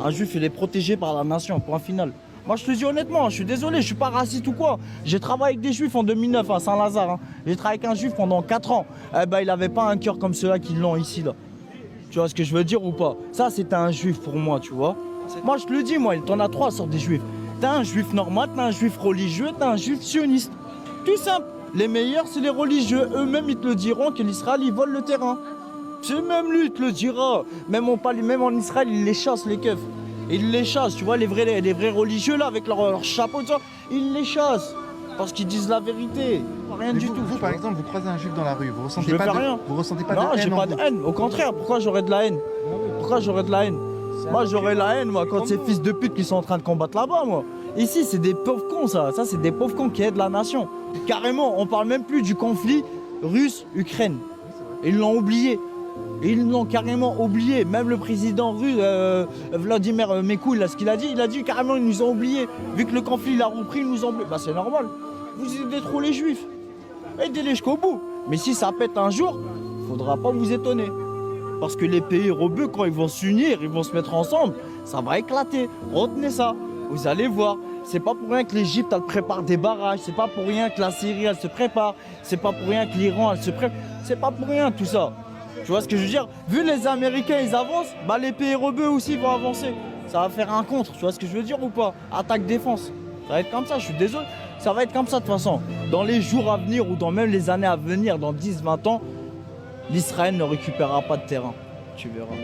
Un juif, il est protégé par la nation, point final. Moi, je te dis honnêtement, je suis désolé, je suis pas raciste ou quoi. J'ai travaillé avec des juifs en 2009 à Saint-Lazare. Hein. J'ai travaillé avec un juif pendant 4 ans. Eh ben, il avait pas un cœur comme ceux-là qui l'ont ici, là. Tu vois ce que je veux dire ou pas? Ça, c'était un juif pour moi, tu vois. Moi, je te le dis, moi, t'en as 3 sortes des juifs. T'as un juif normal, t'as un juif religieux, t'as un juif sioniste. Tout simple. Les meilleurs, c'est les religieux. Eux-mêmes, ils te le diront que l'Israël, ils volent le terrain. C'est même lui, il te le dira. Même en Israël, ils les chassent, les keufs. Ils les chassent, tu vois, les vrais religieux, là, avec leur chapeau, tout ça, ils les chassent. Parce qu'ils disent la vérité. Rien du tout. Vous, par exemple, vous croisez un juif dans la rue, vous ressentez Je pas fais de, rien. vous ressentez pas Non, de haine j'ai en pas vous. de haine. Au contraire, pourquoi j'aurais de la haine? Pourquoi j'aurais de la haine? Moi, j'aurais la haine, moi, quand ces fils de pute qui sont en train de combattre là-bas, moi. Ici, c'est des pauvres cons, ça. Ça, c'est des pauvres cons qui aident la nation. Carrément, on parle même plus du conflit russe-Ukraine. Ils l'ont oublié. Ils l'ont carrément oublié. Même le président russe, Vladimir Mekoul, là, ce qu'il a dit carrément, ils nous ont oubliés. Vu que le conflit, il a repris, ils nous ont oubliés. Bah, c'est normal. Vous aidez trop les juifs. Aidez-les jusqu'au bout. Mais si ça pète un jour, faudra pas vous étonner. Parce que les pays rebeux, quand ils vont s'unir, ils vont se mettre ensemble, ça va éclater. Retenez ça. Vous allez voir. C'est pas pour rien que l'Égypte, elle prépare des barrages. C'est pas pour rien que la Syrie, elle se prépare. C'est pas pour rien que l'Iran, elle se prépare. C'est pas pour rien tout ça. Tu vois ce que je veux dire? Vu les Américains, ils avancent, bah les pays rebeux aussi vont avancer. Ça va faire un contre, tu vois ce que je veux dire ou pas? Attaque-défense. Ça va être comme ça, je suis désolé. Ça va être comme ça de toute façon. Dans les jours à venir ou dans même les années à venir, dans 10-20 ans, l'Israël ne récupérera pas de terrain. Tu verras.